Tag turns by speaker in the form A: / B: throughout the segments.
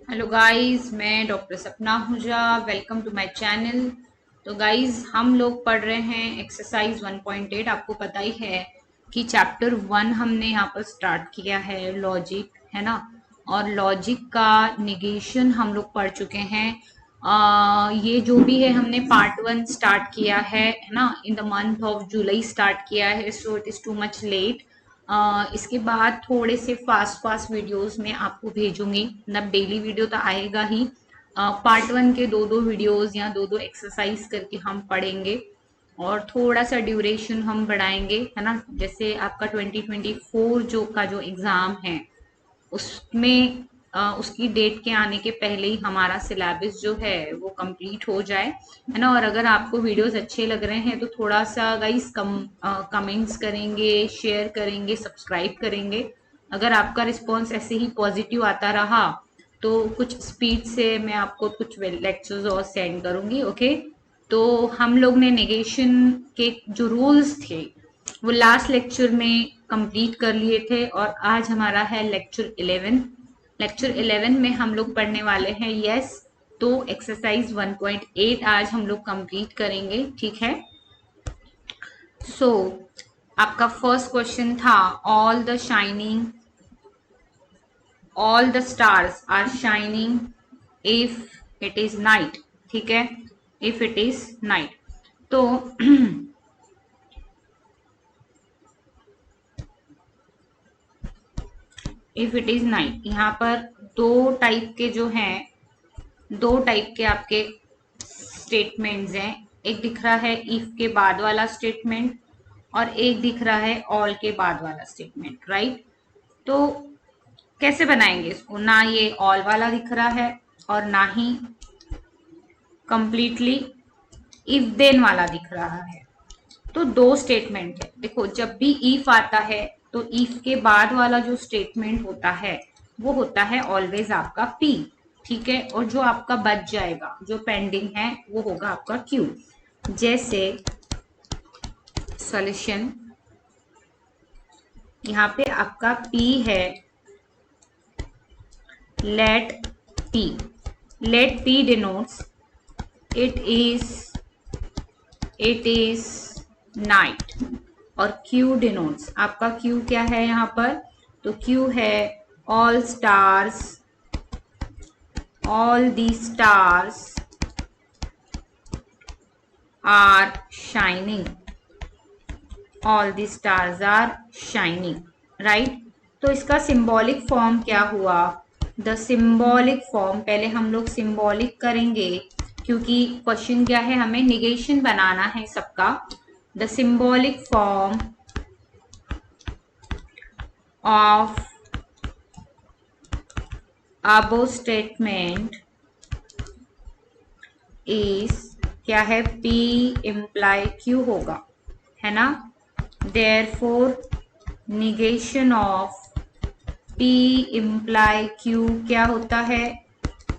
A: Hello guys, मैं doctor Sapna Hooja. Welcome to my channel. तो guys, हम लोग पढ़ रहे हैं एक्सरसाइज 1.8। आपको पता ही है कि चैप्टर 1 हमने यहाँ पर स्टार्ट किया है, लॉजिक, है ना। और लॉजिक का निगेशन हम लोग पढ़ चुके हैं। ये जो भी है हमने पार्ट 1 स्टार्ट किया है ना, in the month of July start किया है, so it is too much late. इसके बाद थोड़े से फास्ट फास्ट वीडियोस में आपको भेजूंगी, मतलब डेली वीडियो तो आएगा ही। पार्ट 1 के दो दो वीडियोस या दो दो एक्सरसाइज करके हम पढ़ेंगे और थोड़ा सा ड्यूरेशन हम बढ़ाएंगे, है ना। जैसे आपका 2024 जो का जो एग्जाम है उसमें उसकी डेट के आने के पहले ही हमारा सिलेबस जो है वो कंप्लीट हो जाए, है ना। और अगर आपको वीडियोस अच्छे लग रहे हैं तो थोड़ा सा गाइस कमेंट्स करेंगे, शेयर करेंगे, सब्सक्राइब करेंगे। अगर आपका रिस्पॉन्स ऐसे ही पॉजिटिव आता रहा तो कुछ स्पीड से मैं आपको कुछ लेक्चर्स और सेंड करूंगी, ओके। तो हम लोग ने नेगेशन के जो रूल्स थे वो लास्ट लेक्चर में कंप्लीट कर लिए थे और आज हमारा है लेक्चर 11। लेक्चर 11 में हम लोग पढ़ने वाले हैं यस। तो एक्सरसाइज 1.8 आज हम लोग कंप्लीट करेंगे, ठीक है। सो आपका फर्स्ट क्वेश्चन था all the stars are shining if it is night, ठीक है। इफ इट इज नाइट तो इफ इट इज नाइट, यहाँ पर दो टाइप के जो हैं, दो टाइप के आपके स्टेटमेंट्स हैं। एक दिख रहा है इफ के बाद वाला स्टेटमेंट और एक दिख रहा है ऑल के बाद वाला स्टेटमेंट, राइट। तो कैसे बनाएंगे इसको, ना ये ऑल वाला दिख रहा है और ना ही कंप्लीटली इफ देन वाला दिख रहा है। तो दो स्टेटमेंट है। देखो, जब भी इफ आता है तो इफ के बाद वाला जो स्टेटमेंट होता है वो होता है ऑलवेज आपका पी, ठीक है। और जो आपका बच जाएगा, जो पेंडिंग है, वो होगा आपका क्यू। जैसे सॉल्यूशन, यहाँ पे आपका पी है, let P. Let P denotes it is night. और Q डिनोट्स, आपका Q क्या है यहाँ पर, तो Q है all the stars are shining. All the stars are shining, right. तो इसका सिंबॉलिक फॉर्म क्या हुआ, द सिंबॉलिक फॉर्म, पहले हम लोग सिंबॉलिक करेंगे क्योंकि क्वेश्चन क्या है, हमें निगेशन बनाना है सबका। The symbolic form of above statement is क्या है, P imply Q होगा, है ना। therefore negation of P imply Q क्या होता है,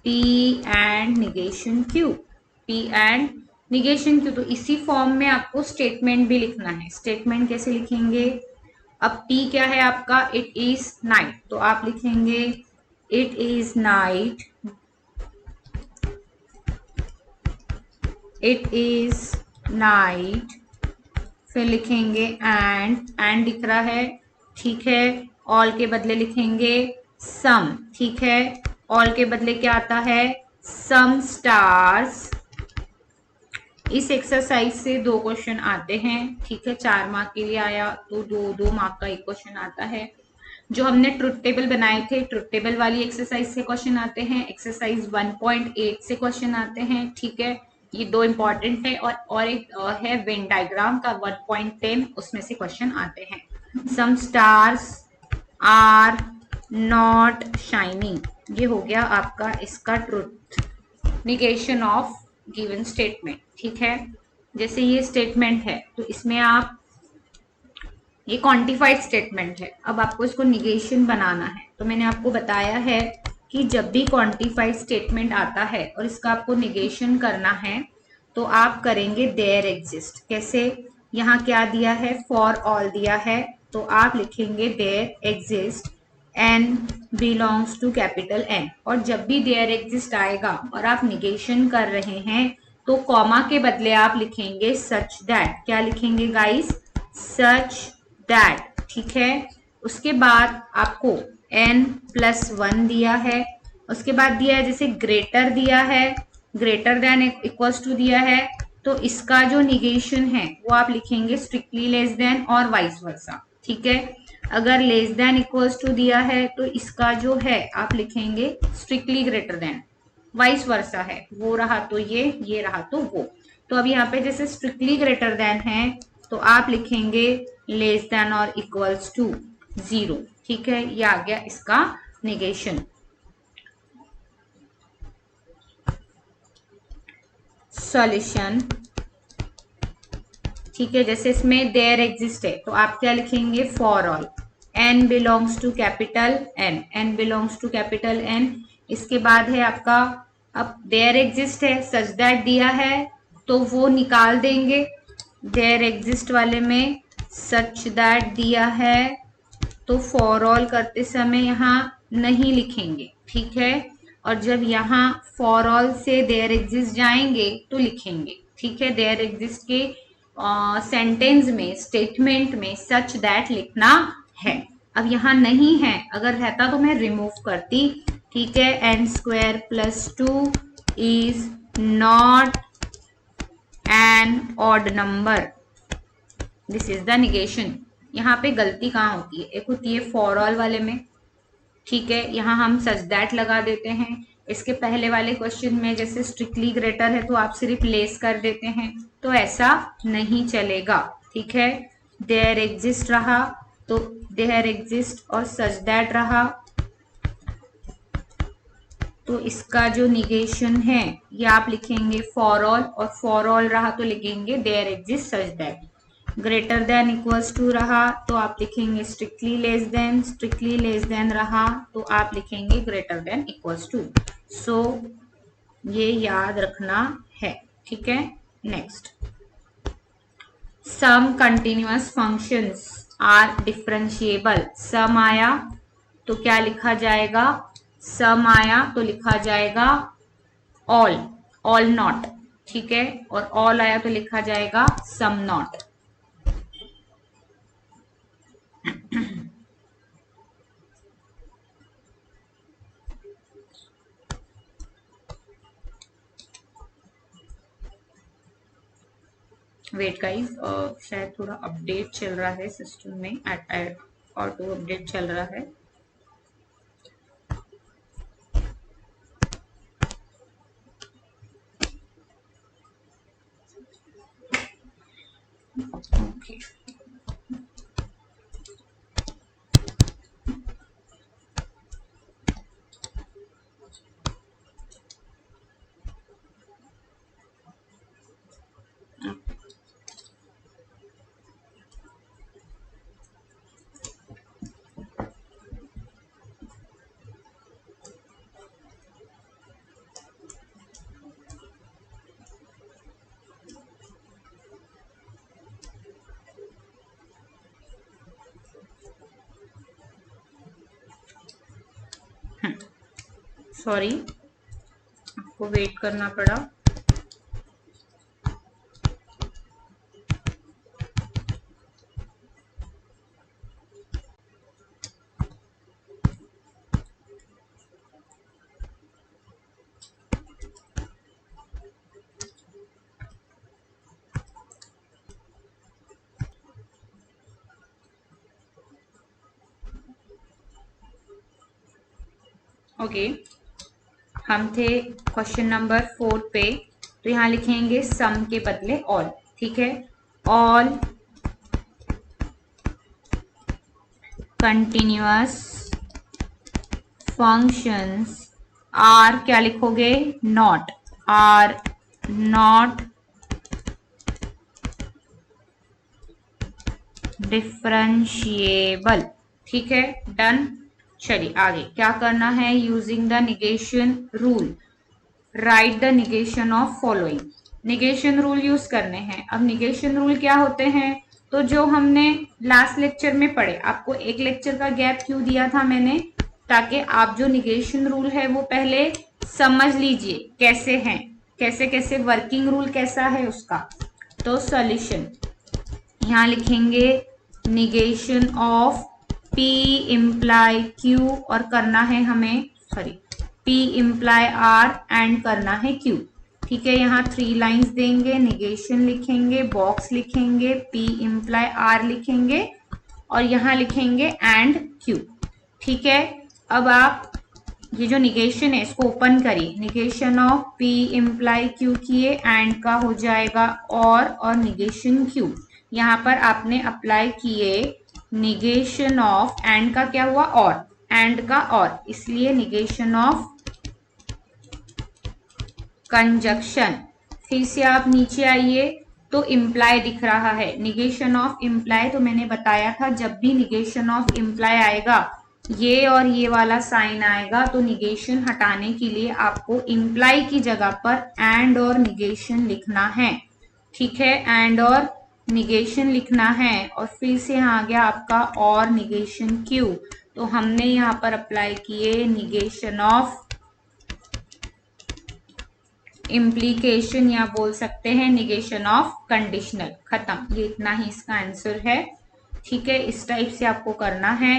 A: P and negation Q। P and negation Q, तो इसी फॉर्म में आपको स्टेटमेंट भी लिखना है। स्टेटमेंट कैसे लिखेंगे, अब P क्या है आपका, इट इज नाइट, तो आप लिखेंगे it is night, it is night. फिर लिखेंगे एंड दिख रहा है, ठीक है। ऑल के बदले लिखेंगे सम, ठीक है। ऑल के बदले क्या आता है, सम स्टार्स। इस एक्सरसाइज से दो क्वेश्चन आते हैं, ठीक है। 4 मार्क के लिए आया तो 2 मार्क का एक क्वेश्चन आता है। जो हमने ट्रुथ टेबल बनाए थे, ट्रुथ टेबल वाली एक्सरसाइज से क्वेश्चन आते हैं, एक्सरसाइज 1.8 से क्वेश्चन आते हैं, ठीक है। ये दो इंपॉर्टेंट है और एक है वेन डायग्राम का 1.10, उसमें से क्वेश्चन आते हैं। सम स्टार्स आर नॉट शाइनिंग, ये हो गया आपका इसका truth, negation of given statement, ठीक है। जैसे ये स्टेटमेंट है तो इसमें आप, ये क्वांटिफाइड स्टेटमेंट है, अब आपको इसको निगेशन बनाना है। तो मैंने आपको बताया है कि जब भी क्वांटिफाइड स्टेटमेंट आता है और इसका आपको निगेशन करना है तो आप करेंगे देयर एग्जिस्ट। कैसे, यहाँ क्या दिया है, फॉर ऑल दिया है, तो आप लिखेंगे there exist n belongs to capital N। और जब भी देयर एग्जिस्ट आएगा और आप निगेशन कर रहे हैं तो कॉमा के बदले आप लिखेंगे सच दैट। क्या लिखेंगे गाइस? Such that. ठीक है। उसके बाद आपको n+1 दिया है, उसके बाद दिया है जैसे ग्रेटर दिया है, ग्रेटर देन इक्वल्स टू दिया है, तो इसका जो निगेशन है वो आप लिखेंगे स्ट्रिक्टली लेस देन और वाइस वर्सा। ठीक है। अगर लेस देन इक्वल्स टू दिया है तो इसका जो है आप लिखेंगे strictly greater than, vice versa है, वो रहा तो ये रहा तो वो। तो अब यहाँ पे जैसे स्ट्रिक्टली ग्रेटर देन है तो आप लिखेंगे लेस देन और इक्वल्स टू 0। ठीक है, ये आ गया इसका निगेशन। सॉल्यूशन। ठीक है, जैसे इसमें देयर एग्जिस्ट है तो आप क्या लिखेंगे? For all n belongs to capital N, n belongs to capital N। इसके बाद है आपका, अब देयर एग्जिस्ट है, सच दैट दिया है तो वो निकाल देंगे। देयर एग्जिस्ट वाले में सच दैट दिया है तो फॉर ऑल करते समय यहाँ नहीं लिखेंगे। ठीक है। और जब यहाँ फॉर ऑल से देयर एग्जिस्ट जाएंगे तो लिखेंगे। ठीक है। देयर एग्जिस्ट के सेंटेंस में, स्टेटमेंट में सच दैट लिखना है। अब यहाँ नहीं है, अगर रहता तो मैं रिमूव करती। ठीक है। n² + 2 is not an odd number, this is the negation. यहाँ पे गलती कहाँ होती है? एक होती है फॉर ऑल वाले में। ठीक है, यहाँ हम सच दैट लगा देते हैं। इसके पहले वाले क्वेश्चन में जैसे स्ट्रिक्टली ग्रेटर है तो आप सिर्फ लेस कर देते हैं, तो ऐसा नहीं चलेगा। ठीक है। देयर एग्जिस्ट रहा तो देयर एग्जिस्ट और सच दैट रहा तो इसका जो निगेशन है ये आप लिखेंगे फॉर ऑल, और फॉर ऑल रहा तो लिखेंगे there exist such that. Greater than equals to रहा तो आप लिखेंगे strictly less than, strictly less than रहा तो आप लिखेंगे greater than equals to. So ये याद रखना है। ठीक है। Next, some continuous functions are differentiable. Some आया तो क्या लिखा जाएगा? सम आया तो लिखा जाएगा ऑल, ऑल नॉट। ठीक है। और ऑल आया तो लिखा जाएगा सम नॉट। वेट गाइस, शायद थोड़ा अपडेट चल रहा है सिस्टम में, ऑटो अपडेट चल रहा है। ओके, सॉरी आपको वेट करना पड़ा। ओके, हम थे क्वेश्चन नंबर 4 पे, तो यहाँ लिखेंगे सम के बदले ऑल। ठीक है। ऑल कंटिन्यूअस फंक्शंस आर, क्या लिखोगे? Not, are not differentiable. ठीक है, डन। चलिए आगे क्या करना है? Using the negation rule write the negation of following. Negation rule use करने हैं। अब निगेशन रूल क्या होते हैं? तो जो हमने लास्ट लेक्चर में पढ़े, आपको एक लेक्चर का गैप क्यों दिया था मैंने? ताकि आप जो निगेशन रूल है वो पहले समझ लीजिए कैसे हैं, कैसे कैसे वर्किंग रूल कैसा है उसका। तो सॉल्यूशन यहाँ लिखेंगे negation of P imply Q और करना है हमें P इम्प्लाई R एंड करना है Q। ठीक है, यहाँ 3 लाइंस देंगे, निगेशन लिखेंगे, बॉक्स लिखेंगे, P इम्प्लाई R लिखेंगे और यहाँ लिखेंगे एंड Q। ठीक है, अब आप ये जो निगेशन है इसको ओपन करिए, negation of P imply Q किए, एंड का हो जाएगा और निगेशन Q। यहाँ पर आपने अप्लाई किए निगेशन ऑफ, एंड का क्या हुआ और, एंड का और, इसलिए निगेशन ऑफ कंजक्शन। फिर से आप नीचे आइए तो इम्प्लाई दिख रहा है, निगेशन ऑफ इम्प्लाई। तो मैंने बताया था जब भी निगेशन ऑफ इम्प्लाई आएगा ये और ये वाला साइन आएगा तो निगेशन हटाने के लिए आपको इम्प्लाई की जगह पर एंड और निगेशन लिखना है। ठीक है, एंड और निगेशन लिखना है और फिर से यहाँ आ गया आपका और निगेशन क्यू। तो हमने यहाँ पर अप्लाई किए निगेशन ऑफ इम्प्लीकेशन या बोल सकते हैं निगेशन ऑफ कंडीशनल। खत्म, ये इतना ही इसका आंसर है। ठीक है, इस टाइप से आपको करना है।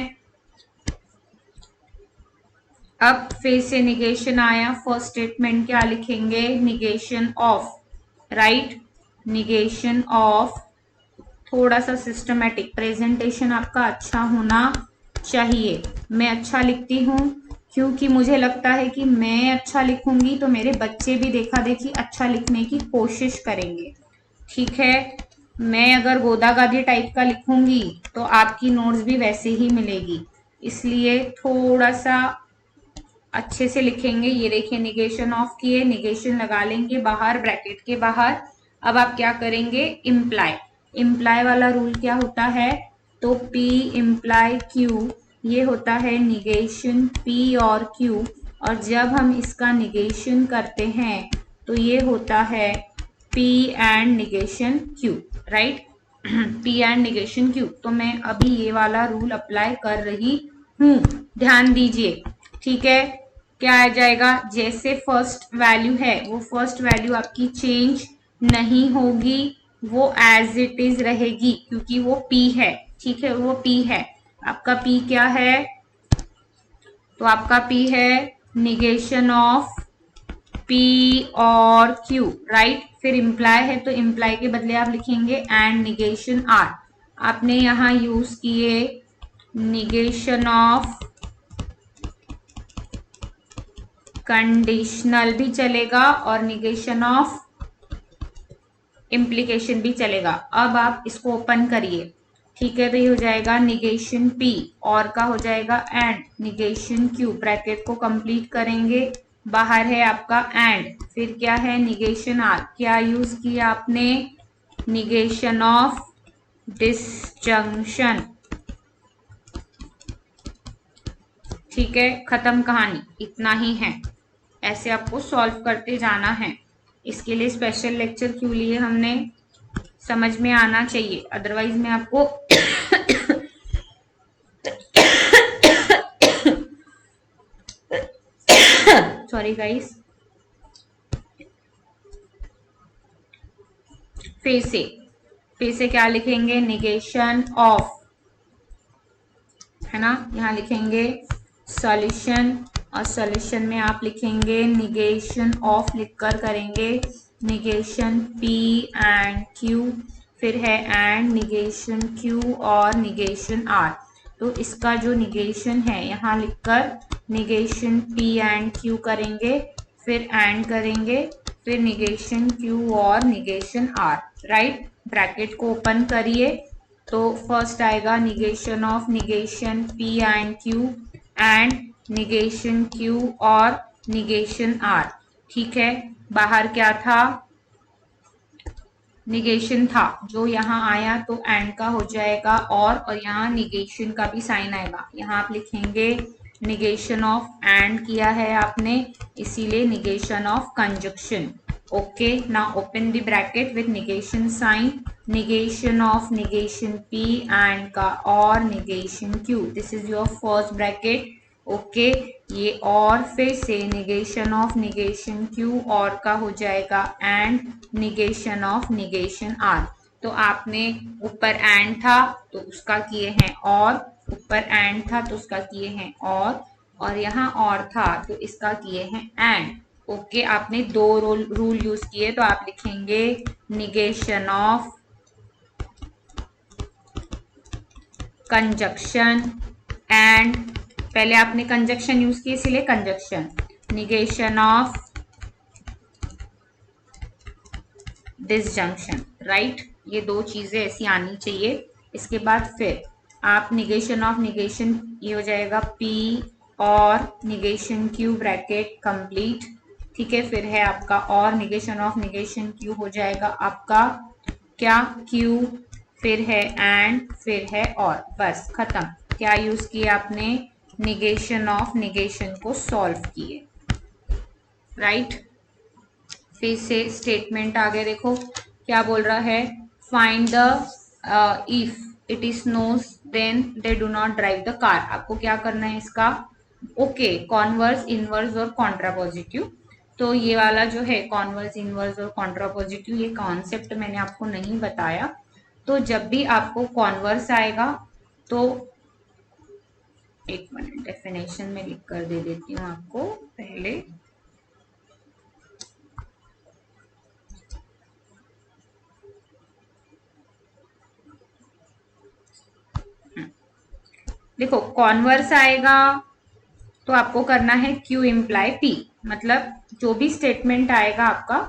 A: अब फिर से निगेशन आया, फर्स्ट स्टेटमेंट क्या लिखेंगे, negation of, right, negation of. थोड़ा सा सिस्टमेटिक प्रेजेंटेशन आपका अच्छा होना चाहिए। मैं अच्छा लिखती हूँ क्योंकि मुझे लगता है कि मैं अच्छा लिखूंगी तो मेरे बच्चे भी देखा देखी अच्छा लिखने की कोशिश करेंगे। ठीक है, मैं अगर गोदा गादी टाइप का लिखूंगी तो आपकी नोट्स भी वैसे ही मिलेगी, इसलिए थोड़ा सा अच्छे से लिखेंगे। ये देखिए निगेशन ऑफ किए, निगेशन लगा लेंगे बाहर, ब्रैकेट के बाहर। अब आप क्या करेंगे, इम्प्लाई। इम्प्लाई वाला रूल क्या होता है, तो P इम्प्लाई Q, ये होता है निगेशन P और Q, और जब हम इसका निगेशन करते हैं तो ये होता है P and negation Q, right, P and negation Q। तो मैं अभी ये वाला रूल अप्लाई कर रही हूँ, ध्यान दीजिए। ठीक है, क्या आ जाएगा, जैसे फर्स्ट वैल्यू है वो फर्स्ट वैल्यू आपकी चेंज नहीं होगी, वो एज इट इज रहेगी क्योंकि वो P है। ठीक है, वो P है। आपका P क्या है, तो आपका P है निगेशन ऑफ P और Q, राइट। फिर इम्प्लाई है तो इम्प्लाई के बदले आप लिखेंगे एंड निगेशन R। आपने यहाँ यूज किए निगेशन ऑफ कंडीशनल भी चलेगा और निगेशन ऑफ इम्प्लीकेशन भी चलेगा। अब आप इसको ओपन करिए। ठीक है, तो ये हो जाएगा निगेशन P और का हो जाएगा एंड निगेशन Q, ब्रैकेट को कंप्लीट करेंगे, बाहर है आपका एंड, फिर क्या है निगेशन R। क्या यूज किया आपने, निगेशन ऑफ डिसजंक्शन। ठीक है, खत्म कहानी, इतना ही है। ऐसे आपको सॉल्व करते जाना है। इसके लिए स्पेशल लेक्चर क्यों लिए हमने, समझ में आना चाहिए, अदरवाइज मैं आपको सॉरी गाइस। फिर से क्या लिखेंगे, निगेशन ऑफ, है ना, यहाँ लिखेंगे सॉल्यूशन और सॉल्यूशन में आप लिखेंगे निगेशन ऑफ, लिखकर करेंगे निगेशन P एंड Q, फिर है एंड निगेशन Q और निगेशन R। तो इसका जो निगेशन है यहाँ लिखकर निगेशन P एंड Q करेंगे, फिर एंड करेंगे, फिर निगेशन Q और निगेशन R, राइट। ब्रैकेट को ओपन करिए तो फर्स्ट आएगा negation of negation P and Q and negation Q और निगेशन R। ठीक है, बाहर क्या था, निगेशन था, जो यहाँ आया तो एंड का हो जाएगा और यहाँ निगेशन का भी साइन आएगा। यहाँ आप लिखेंगे निगेशन ऑफ, एंड किया है आपने इसीलिए negation of conjunction. Okay, now open the bracket with negation sign, negation of negation P and का और negation Q, this is your first bracket, okay, ये और फिर से निगेशन ऑफ निगेशन क्यू और का हो जाएगा and negation of negation R. तो आपने ऊपर एंड था तो उसका किए हैं और, ऊपर एंड था तो उसका किए हैं और यहाँ और था तो इसका किए हैं एंड। ओके, आपने दो रूल यूज किए तो आप लिखेंगे निगेशन ऑफ कंजक्शन एंड, पहले आपने कंजक्शन यूज किए इसलिए conjunction, negation of disjunction, right. ये दो चीजें ऐसी आनी चाहिए। इसके बाद फिर आप निगेशन ऑफ निगेशन, ये हो जाएगा P और निगेशन Q ब्रैकेट कंप्लीट, ठीक है। फिर है आपका और निगेशन ऑफ निगेशन Q हो जाएगा आपका क्या, Q, फिर है एंड, फिर है और, बस खत्म। क्या यूज किए आपने, निगेशन ऑफ निगेशन को सॉल्व किए, राइट। फिर से स्टेटमेंट आगे देखो क्या बोल रहा है, find the if it is snows then they do not drive the car. आपको क्या करना है इसका, ओके, कॉन्वर्स इनवर्स और कॉन्ट्रापोजिटिव। तो ये वाला जो है कॉन्वर्स इनवर्स और कॉन्ट्रापोजिटिव, ये कॉन्सेप्ट मैंने आपको नहीं बताया। तो जब भी आपको कॉन्वर्स आएगा तो, एक मिनट डेफिनेशन में लिख कर दे देती हूँ आपको पहले। देखो कॉन्वर्स आएगा तो आपको करना है Q इम्प्लाई P, मतलब जो भी स्टेटमेंट आएगा आपका,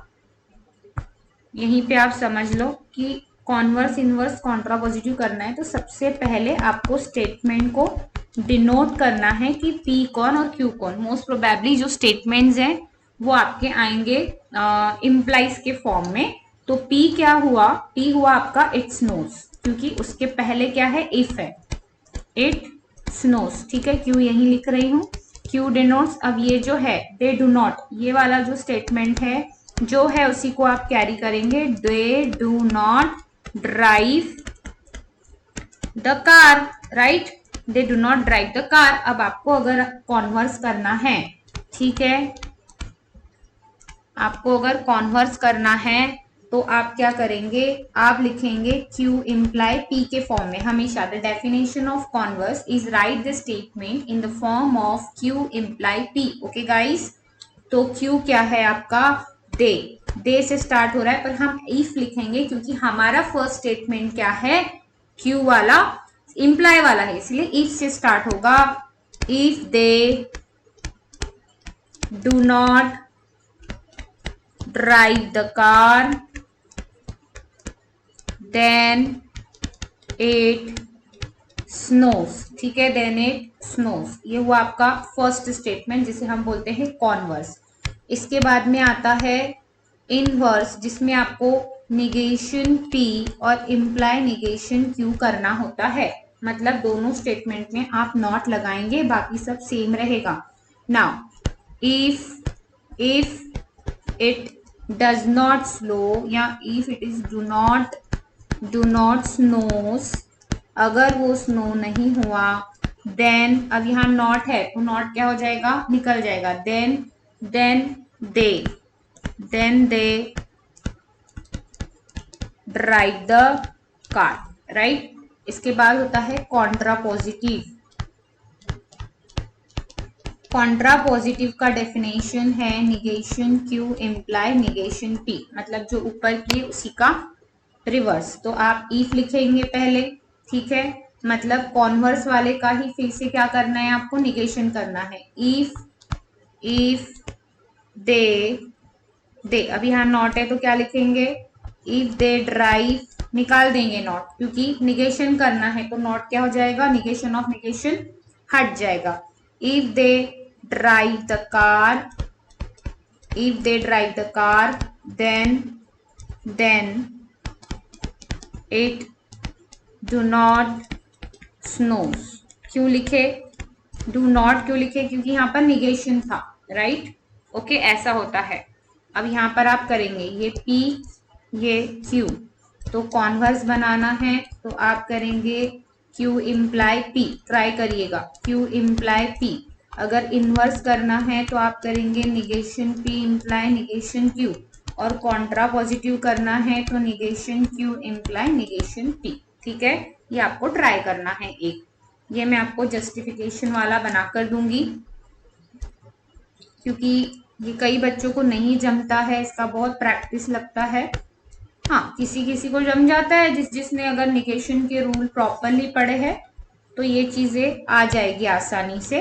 A: यहीं पे आप समझ लो कि कॉन्वर्स इनवर्स कॉन्ट्रापोजिटिव करना है तो सबसे पहले आपको स्टेटमेंट को डिनोट करना है कि P कौन और Q कौन। मोस्ट प्रोबेबली जो स्टेटमेंट्स हैं वो आपके आएंगे इम्प्लाइज के फॉर्म में। तो P क्या हुआ, P हुआ आपका इट स्नोज, क्योंकि उसके पहले क्या है, इफ है, इट स्नोज, ठीक है। Q यही लिख रही हूँ, Q डिनोट्स। अब ये जो है दे डू नॉट, ये वाला जो स्टेटमेंट है जो है उसी को आप कैरी करेंगे, दे do not drive the car, right, they do not drive the car. अब आपको अगर कॉन्वर्स करना है, ठीक है, आपको अगर कॉन्वर्स करना है तो आप क्या करेंगे, आप लिखेंगे Q इम्प्लाई P के फॉर्म में हमेशा। The definition of converse is right the statement in the form of Q imply P। Okay guys, तो Q क्या है आपका, दे से स्टार्ट हो रहा है पर हम इफ लिखेंगे क्योंकि हमारा फर्स्ट स्टेटमेंट क्या है, Q वाला इम्प्लाई वाला है, इसलिए इफ से स्टार्ट होगा। If they do not drive the car then it snows, ठीक है, then it snows। ये हुआ आपका फर्स्ट स्टेटमेंट जिसे हम बोलते हैं कॉन्वर्स। इसके बाद में आता है इनवर्स, जिसमें आपको निगेशन P और इम्प्लाई निगेशन Q करना होता है। मतलब दोनों स्टेटमेंट में आप नॉट लगाएंगे, बाकी सब सेम रहेगा। Now if it does not slow या if it is do not snows, अगर वो स्नो नहीं हुआ, देन, अब यहाँ नॉट है तो नॉट क्या हो जाएगा, निकल जाएगा, then they drive the car, right. इसके बाद होता है कॉन्ट्रापोजिटिव। कॉन्ट्रापोजिटिव का डेफिनेशन है negation Q imply negation P, मतलब जो ऊपर की उसी का रिवर्स। तो आप इफ लिखेंगे पहले, ठीक है, मतलब कॉन्वर्स वाले का ही फिर से क्या करना है, आपको निगेशन करना है। इफ दे अब यहाँ नॉट है तो क्या लिखेंगे, इफ दे ड्राइव, निकाल देंगे नॉट क्योंकि निगेशन करना है तो नॉट क्या हो जाएगा, निगेशन ऑफ निगेशन हट जाएगा। If they drive the car then it do not snows। क्यों लिखे, do not क्यों लिखे, क्योंकि यहाँ पर निगेशन था, राइट। ओके, ऐसा होता है। अब यहाँ पर आप करेंगे ये P ये Q, तो कॉन्वर्स बनाना है तो आप करेंगे Q इम्प्लाई P, ट्राई करिएगा, Q इम्प्लाई P। अगर इनवर्स करना है तो आप करेंगे negation P imply negation Q, और कॉन्ट्रा पॉजिटिव करना है तो negation Q imply negation P। ठीक है, ये आपको ट्राई करना है एक। ये मैं आपको जस्टिफिकेशन वाला बनाकर दूंगी, क्योंकि ये कई बच्चों को नहीं जमता है, इसका बहुत प्रैक्टिस लगता है। हाँ, किसी किसी को जम जाता है, जिसने अगर निगेशन के रूल प्रॉपरली पढ़े हैं तो ये चीजें आ जाएगी आसानी से।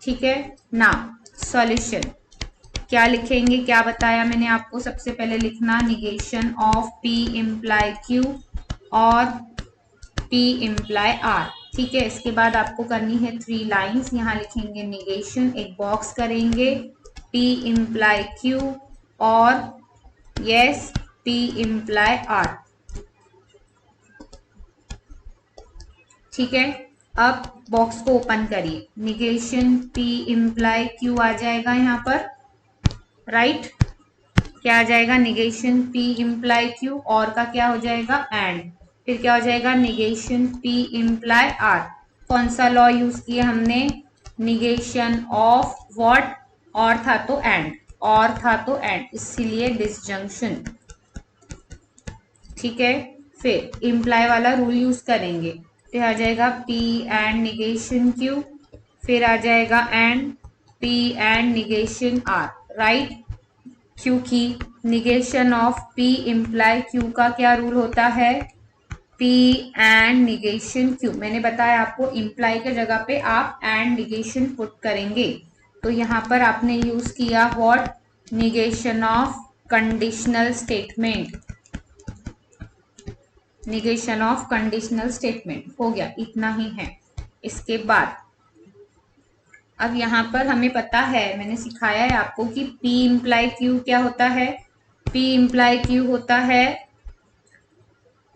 A: ठीक है ना। सॉल्यूशन क्या लिखेंगे, क्या बताया मैंने आपको, सबसे पहले लिखना negation of P imply Q और P इम्प्लाई R। ठीक है, इसके बाद आपको करनी है 3 लाइन्स। यहाँ लिखेंगे निगेशन, एक बॉक्स करेंगे P इम्प्लाई Q और यस P इम्प्लाई R। ठीक है, अब बॉक्स को ओपन करिए, निगेशन P इम्प्लाई Q आ जाएगा यहाँ पर, राइट। क्या आ जाएगा, निगेशन P इम्प्लाई Q, और का क्या हो जाएगा एंड, फिर क्या हो जाएगा निगेशन P इम्प्लाई R। कौन सा लॉ यूज किया हमने, निगेशन ऑफ व्हाट, और था तो एंड, और था तो एंड, इसीलिए डिसजंक्शन। ठीक है, फिर इम्प्लाई वाला रूल यूज करेंगे, फिर आ जाएगा P एंड निगेशन Q, फिर आ जाएगा and P and negation R, right. क्योंकि negation of P imply Q का क्या रूल होता है, P एंड निगेशन Q। मैंने बताया आपको इम्प्लाई के जगह पे आप एंड निगेशन पुट करेंगे, तो यहाँ पर आपने यूज किया what, negation of conditional statement, negation of conditional statement हो गया, इतना ही है। इसके बाद अब यहाँ पर हमें पता है, मैंने सिखाया है आपको कि P इम्प्लाई Q क्या होता है, P इम्प्लाई Q होता है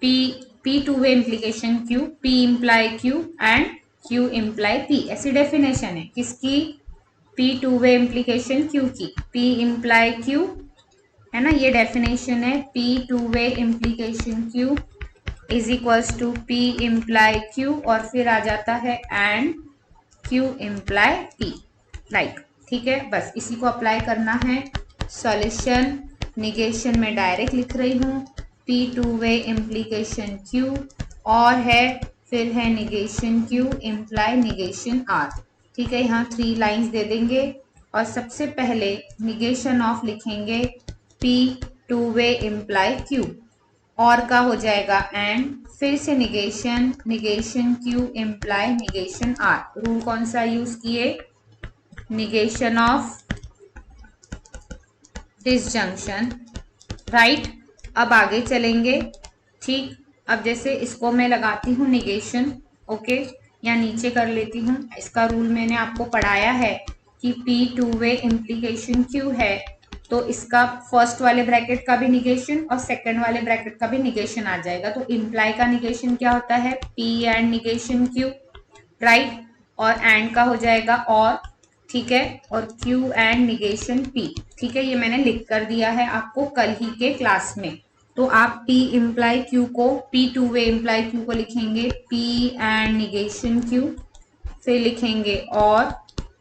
A: P two way implication Q, P imply Q and Q imply P। ऐसी डेफिनेशन है किसकी, P two way implication Q की, P इम्प्लाई Q है ना, ये डेफिनेशन है। P two way implication Q is equals to P imply Q, और फिर आ जाता है and Q imply P, right. ठीक है, बस इसी को अप्लाई करना है। सॉल्यूशन, निगेशन में डायरेक्ट लिख रही हूँ, P two way implication Q और है, फिर है negation Q imply negation R। ठीक है, यहाँ 3 लाइन्स दे देंगे, और सबसे पहले निगेशन ऑफ लिखेंगे P टू वे इम्प्लाई Q, और का हो जाएगा एंड, फिर से negation, negation Q imply negation R। Rule कौन सा यूज किए, निगेशन ऑफ डिसजंक्शन, राइट। अब आगे चलेंगे, ठीक। अब जैसे इसको मैं लगाती हूँ निगेशन, ओके, या नीचे कर लेती हूँ। इसका रूल मैंने आपको पढ़ाया है कि P two way implication Q है, तो इसका फर्स्ट वाले ब्रैकेट का भी निगेशन और सेकंड वाले ब्रैकेट का भी निगेशन आ जाएगा। तो इम्प्लाई का निगेशन क्या होता है, P and negation Q, right, और एंड का हो जाएगा और, ठीक है, और Q एंड निगेशन P। ठीक है, ये मैंने लिख कर दिया है आपको कल ही के क्लास में। तो आप P इम्प्लाई Q को, P टू वे इम्प्लाई Q को लिखेंगे P एंड निगेशन Q, फिर लिखेंगे और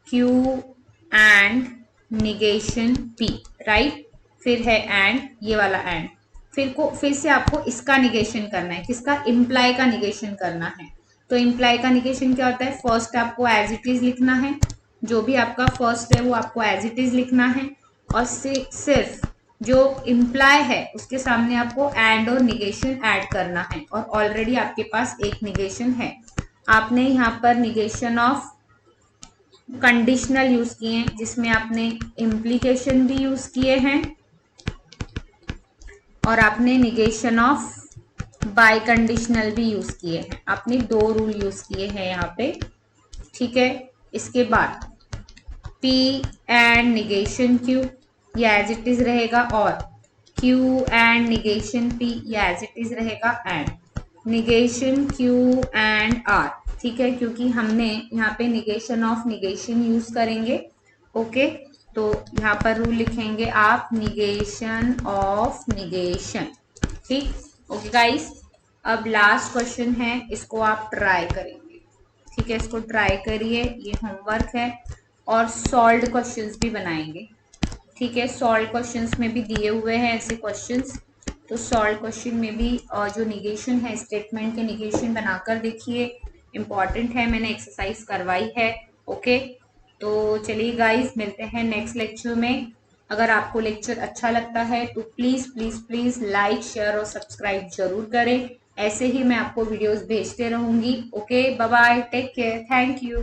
A: Q and negation P, right. फिर है एंड, ये वाला एंड, फिर से आपको इसका निगेशन करना है, किसका, इम्प्लाई का निगेशन करना है। तो इम्प्लाई का निगेशन क्या होता है, फर्स्ट आपको एज इट इज लिखना है, जो भी आपका फर्स्ट है वो आपको एज इट इज लिखना है, और सिर्फ जो इम्प्लाई है उसके सामने आपको एंड और निगेशन ऐड करना है, और ऑलरेडी आपके पास एक निगेशन है। आपने यहाँ पर निगेशन ऑफ कंडीशनल यूज किए हैं, जिसमें आपने इम्प्लीकेशन भी यूज किए हैं, और आपने निगेशन ऑफ बाय कंडीशनल भी यूज किए हैं। आपने 2 रूल यूज किए हैं यहाँ पे। ठीक है, इसके बाद P एंड निगेशन Q, ये एज इट इज रहेगा, और Q एंड निगेशन P, ये एज इट इज रहेगा, and negation Q and R। ठीक है, क्योंकि हमने यहाँ पे निगेशन ऑफ निगेशन यूज करेंगे, ओके। तो यहाँ पर रूल लिखेंगे आप, निगेशन ऑफ निगेशन, ठीक। ओके गाइस, अब लास्ट क्वेश्चन है, इसको आप ट्राई करेंगे। ठीक है, इसको ट्राई करिए, ये होमवर्क है। और सॉल्व्ड क्वेश्चंस भी बनाएंगे। ठीक है, सॉल्व क्वेश्चंस में भी दिए हुए हैं ऐसे क्वेश्चंस, तो सॉल्व क्वेश्चन में भी जो निगेशन है, स्टेटमेंट के निगेशन बनाकर देखिए, इम्पॉर्टेंट है, मैंने एक्सरसाइज करवाई है। ओके, तो चलिए गाइस, मिलते हैं नेक्स्ट लेक्चर में। अगर आपको लेक्चर अच्छा लगता है तो please please please like, share और सब्सक्राइब जरूर करें। ऐसे ही मैं आपको वीडियोस भेजते रहूंगी। Okay, bye bye, take care, thank you.